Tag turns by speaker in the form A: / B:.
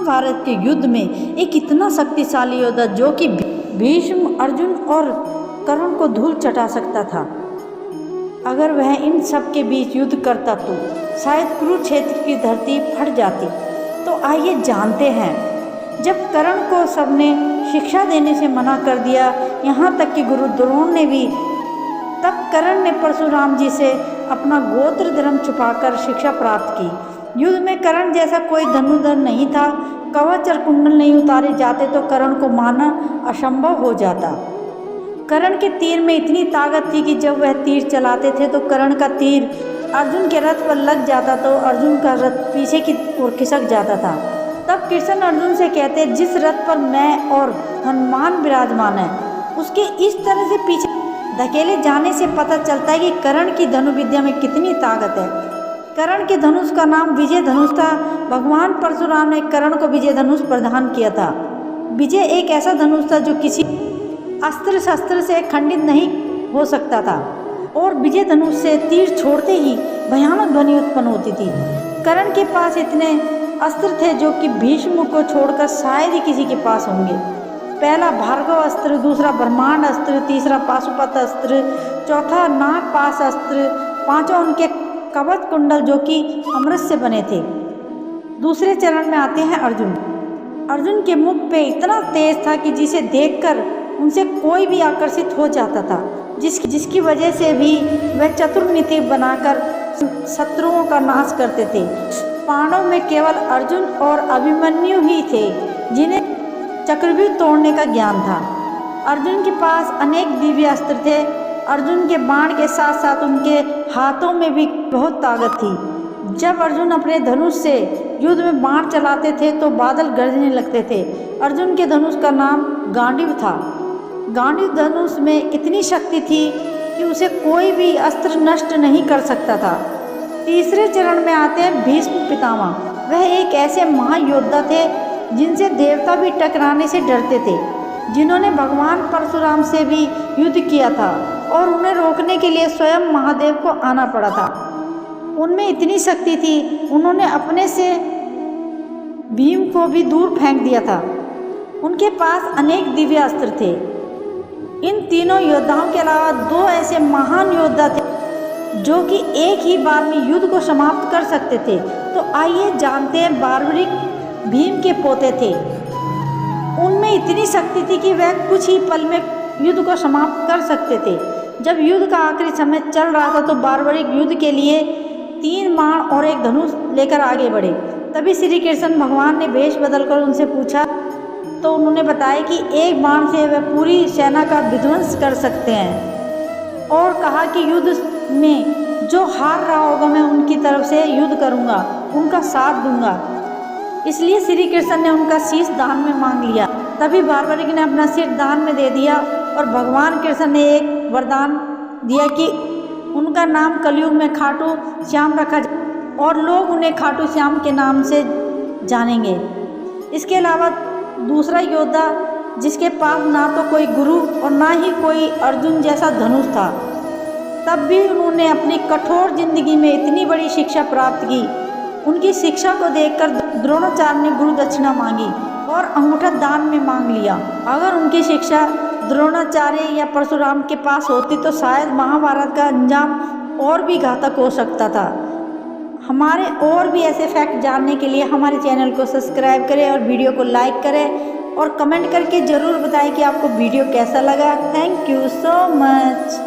A: महाभारत के युद्ध में एक इतना शक्तिशाली योद्धा जो कि भीष्म, अर्जुन और कर्ण को धूल चटा सकता था, अगर वह इन सब के बीच युद्ध करता तो शायद कुरुक्षेत्र की धरती फट जाती। तो आइए जानते हैं, जब कर्ण को सबने शिक्षा देने से मना कर दिया, यहाँ तक कि गुरु द्रोण ने भी, तब कर्ण ने परशुराम जी से अपना गोत्र धर्म छुपाकर शिक्षा प्राप्त की। युद्ध में कर्ण जैसा कोई धनुर्धर नहीं था। कवच और कुंडल नहीं उतारे जाते तो कर्ण को मारना असंभव हो जाता। कर्ण के तीर में इतनी ताकत थी कि जब वह तीर चलाते थे तो कर्ण का तीर अर्जुन के रथ पर लग जाता तो अर्जुन का रथ पीछे की ओर खिसक जाता था। तब कृष्ण अर्जुन से कहते, जिस रथ पर मैं और हनुमान विराजमान है उसके इस तरह से पीछे धकेले जाने से पता चलता है कि कर्ण की धनुर्विद्या में कितनी ताकत है। कर्ण के धनुष का नाम विजय धनुष था। भगवान परशुराम ने कर्ण को विजय धनुष प्रदान किया था। विजय एक ऐसा धनुष था जो किसी अस्त्र शस्त्र से खंडित नहीं हो सकता था और विजय धनुष से तीर छोड़ते ही भयानक ध्वनि उत्पन्न होती थी। कर्ण के पास इतने अस्त्र थे जो कि भीष्म को छोड़कर शायद ही किसी के पास होंगे। पहला भार्गव अस्त्र, दूसरा ब्रह्मांड अस्त्र, तीसरा पाशुपत अस्त्र, चौथा नागपाश अस्त्र, पांचों उनके कवच कुंडल जो कि अमृत से बने थे। दूसरे चरण में आते हैं अर्जुन। अर्जुन के मुख पे इतना तेज था कि जिसे देखकर उनसे कोई भी आकर्षित हो जाता था, जिसकी वजह से भी वह चतुर्नीति बनाकर शत्रुओं का नाश करते थे। पांडव में केवल अर्जुन और अभिमन्यु ही थे जिन्हें चक्रव्यूह तोड़ने का ज्ञान था। अर्जुन के पास अनेक दिव्य अस्त्र थे। अर्जुन के बाण के साथ साथ उनके हाथों में भी बहुत ताकत थी। जब अर्जुन अपने धनुष से युद्ध में बाण चलाते थे तो बादल गरजने लगते थे। अर्जुन के धनुष का नाम गांडीव था। गांडीव धनुष में इतनी शक्ति थी कि उसे कोई भी अस्त्र नष्ट नहीं कर सकता था। तीसरे चरण में आते हैं भीष्म पितामह। वह एक ऐसे महायोद्धा थे जिनसे देवता भी टकराने से डरते थे, जिन्होंने भगवान परशुराम से भी युद्ध किया था और उन्हें रोकने के लिए स्वयं महादेव को आना पड़ा था। उनमें इतनी शक्ति थी, उन्होंने अपने से भीम को भी दूर फेंक दिया था। उनके पास अनेक दिव्य अस्त्र थे। इन तीनों योद्धाओं के अलावा दो ऐसे महान योद्धा थे जो कि एक ही बार में युद्ध को समाप्त कर सकते थे। तो आइए जानते हैं, बार्बरिक भीम के पोते थे। उनमें इतनी शक्ति थी कि वह कुछ ही पल में युद्ध को समाप्त कर सकते थे। जब युद्ध का आखिरी समय चल रहा था तो बार्बरिक युद्ध के लिए 3 बाण और एक धनुष लेकर आगे बढ़े। तभी श्री कृष्ण भगवान ने वेश बदलकर उनसे पूछा तो उन्होंने बताया कि एक बाण से वह पूरी सेना का विध्वंस कर सकते हैं और कहा कि युद्ध में जो हार रहा होगा मैं उनकी तरफ से युद्ध करूंगा, उनका साथ दूंगा। इसलिए श्री कृष्ण ने उनका शीश दान में मांग लिया। तभी बार्बरिक ने अपना सिर दान में दे दिया और भगवान कृष्ण ने एक वरदान दिया कि उनका नाम कलयुग में खाटू श्याम रखा जाए और लोग उन्हें खाटू श्याम के नाम से जानेंगे। इसके अलावा दूसरा योद्धा जिसके पास ना तो कोई गुरु और ना ही कोई अर्जुन जैसा धनुष था, तब भी उन्होंने अपनी कठोर जिंदगी में इतनी बड़ी शिक्षा प्राप्त की। उनकी शिक्षा को देखकर द्रोणाचार्य ने गुरु दक्षिणा मांगी और अंगूठा दान में मांग लिया। अगर उनकी शिक्षा द्रोणाचार्य या परशुराम के पास होती तो शायद महाभारत का अंजाम और भी घातक हो सकता था। हमारे और भी ऐसे फैक्ट जानने के लिए हमारे चैनल को सब्सक्राइब करें और वीडियो को लाइक करें और कमेंट करके ज़रूर बताएं कि आपको वीडियो कैसा लगा। Thank you so much.